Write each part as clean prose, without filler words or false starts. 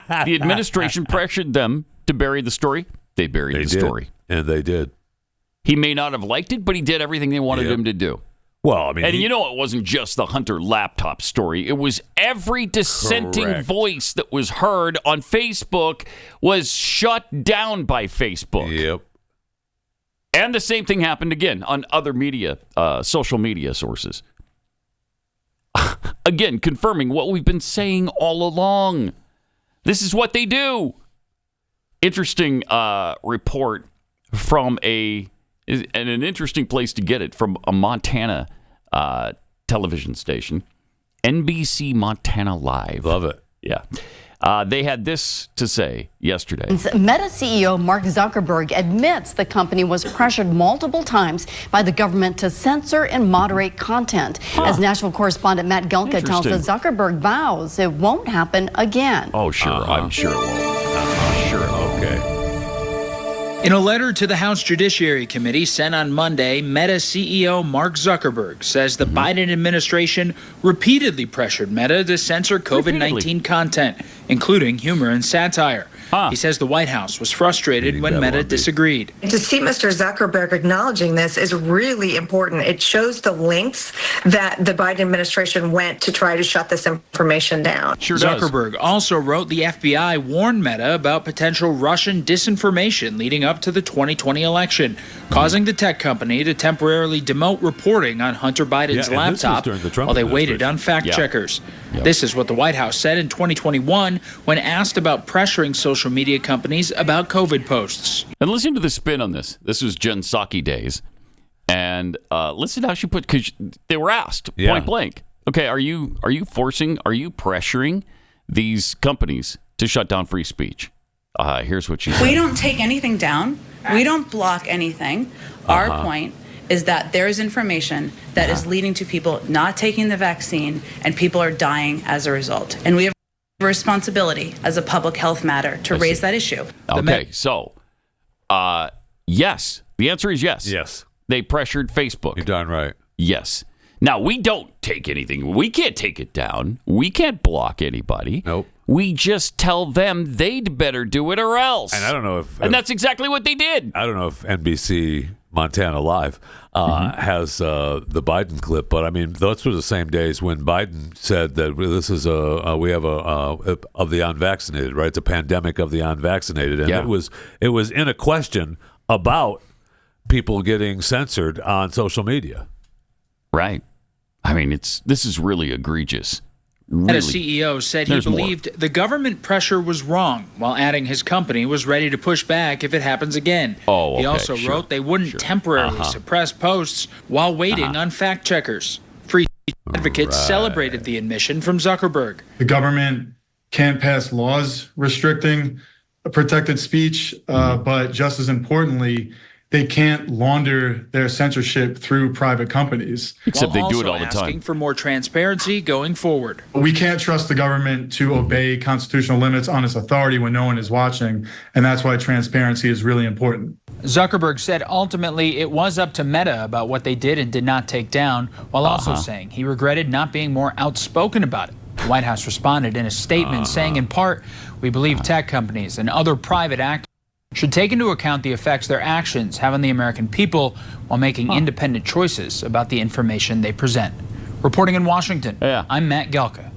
The administration pressured them to bury the story. They buried the story. And they did. He may not have liked it, but he did everything they wanted him to do. Well, I mean... And it wasn't just the Hunter laptop story. It was every dissenting voice that was heard on Facebook was shut down by Facebook. Yep. And the same thing happened again on other media, social media sources. Again, confirming what we've been saying all along. This is what they do. Interesting report from an interesting place to get it, from a Montana television station, NBC Montana Live. Love it. Yeah. They had this to say yesterday. Meta CEO Mark Zuckerberg admits the company was pressured multiple times by the government to censor and moderate content. As national correspondent Matt Gelka tells us, Zuckerberg vows it won't happen again. Oh, sure. I'm sure it won't. Sure. Okay. In a letter to the House Judiciary Committee sent on Monday, Meta CEO Mark Zuckerberg says the Biden administration repeatedly pressured Meta to censor COVID-19 content, including humor and satire. He says the White House was frustrated when Meta disagreed. To see Mr. Zuckerberg acknowledging this is really important. It shows the lengths that the Biden administration went to try to shut this information down. Sure Zuckerberg also wrote the FBI warned Meta about potential Russian disinformation leading up to the 2020 election, causing the tech company to temporarily demote reporting on Hunter Biden's laptop while they waited on fact-checkers. This is what the White House said in 2021 when asked about pressuring social media companies about COVID posts. And listen to the spin on this. This was Jen Psaki days. And listen to how she put, because they were asked point blank, okay, are you pressuring these companies to shut down free speech? Here's what she said. We don't take anything down. We don't block anything. Our point is that there is information that is leading to people not taking the vaccine, and people are dying as a result. And we have a responsibility as a public health matter to raise that issue. Okay, so, yes. The answer is yes. Yes. They pressured Facebook. You're darn right. Yes. Now, we don't take anything. We can't take it down. We can't block anybody. Nope. We just tell them they'd better do it or else. And I don't know if... And that's exactly what they did. I don't know if NBC Montana Live has the Biden clip, but I mean, those were the same days when Biden said that this is we have of the unvaccinated, right? It's a pandemic of the unvaccinated. And it was in a question about people getting censored on social media. Right. I mean, this is really egregious. And a CEO said he believed the government pressure was wrong, while adding his company was ready to push back if it happens again. He also wrote they wouldn't temporarily suppress posts while waiting on fact-checkers. Free advocates celebrated the admission from Zuckerberg. The government can't pass laws restricting protected speech, but just as importantly, they can't launder their censorship through private companies. Except they do it all the time. Asking for more transparency going forward. We can't trust the government to obey constitutional limits on its authority when no one is watching, and that's why transparency is really important. Zuckerberg said ultimately it was up to Meta about what they did and did not take down, while also saying he regretted not being more outspoken about it. The White House responded in a statement saying, in part, we believe tech companies and other private actors should take into account the effects their actions have on the American people while making independent choices about the information they present. Reporting in Washington, I'm Matt Gelka.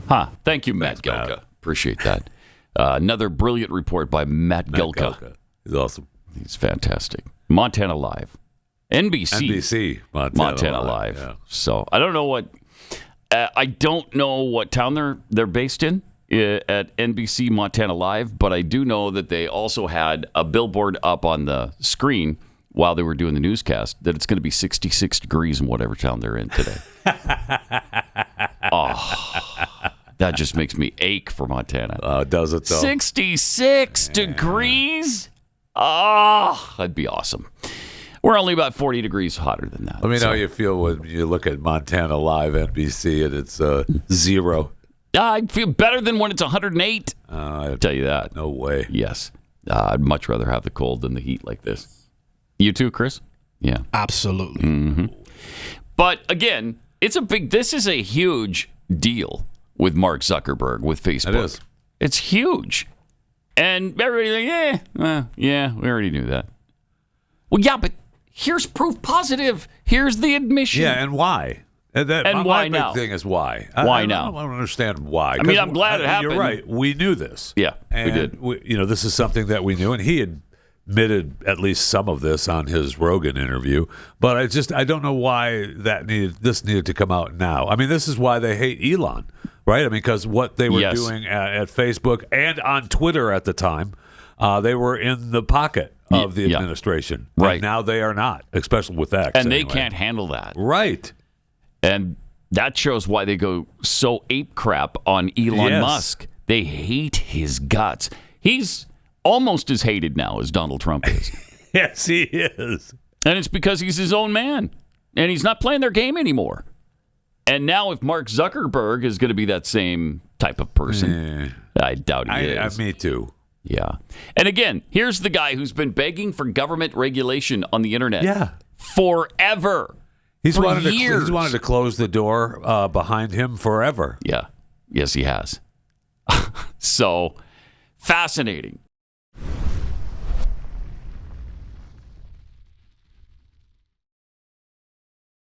Thank you, Matt Gelka. Appreciate that. Another brilliant report by Matt Gelka. He's awesome. He's fantastic. Montana Live. NBC Montana Live. Yeah. So I don't know what town they're based in at NBC Montana Live, but I do know that they also had a billboard up on the screen while they were doing the newscast that it's going to be 66 degrees in whatever town they're in today. That just makes me ache for Montana. Does it though? 66 degrees? That'd be awesome. We're only about 40 degrees hotter than that. Let me know how you feel when you look at Montana Live NBC and it's 0. I feel better than when it's 108. I'll tell you that. No way. Yes. I'd much rather have the cold than the heat like this. You too, Chris? Yeah. Absolutely. Mm-hmm. But again, this is a huge deal with Mark Zuckerberg, with Facebook. It is. It's huge. And everybody's like, yeah, we already knew that. Well, yeah, but here's proof positive. Here's the admission. Yeah, and why? And why my now? big thing is why. Why now? I don't understand why. I mean, I'm glad it happened. You're right. We knew this. Yeah, and we did. This is something that we knew, and he admitted at least some of this on his Rogan interview. But I don't know why this needed to come out now. I mean, this is why they hate Elon, right? I mean, because what they were doing at Facebook and on Twitter at the time, they were in the pocket of the administration. Right. And now they are not, especially with X. And they can't handle that. Right. And that shows why they go so ape crap on Elon Musk. They hate his guts. He's almost as hated now as Donald Trump is. Yes, he is. And it's because he's his own man. And he's not playing their game anymore. And now if Mark Zuckerberg is going to be that same type of person, I doubt he is. Me too. Yeah. And again, here's the guy who's been begging for government regulation on the internet forever. He's for wanted years. He's wanted to close the door behind him forever. Yeah. Yes, he has. So fascinating.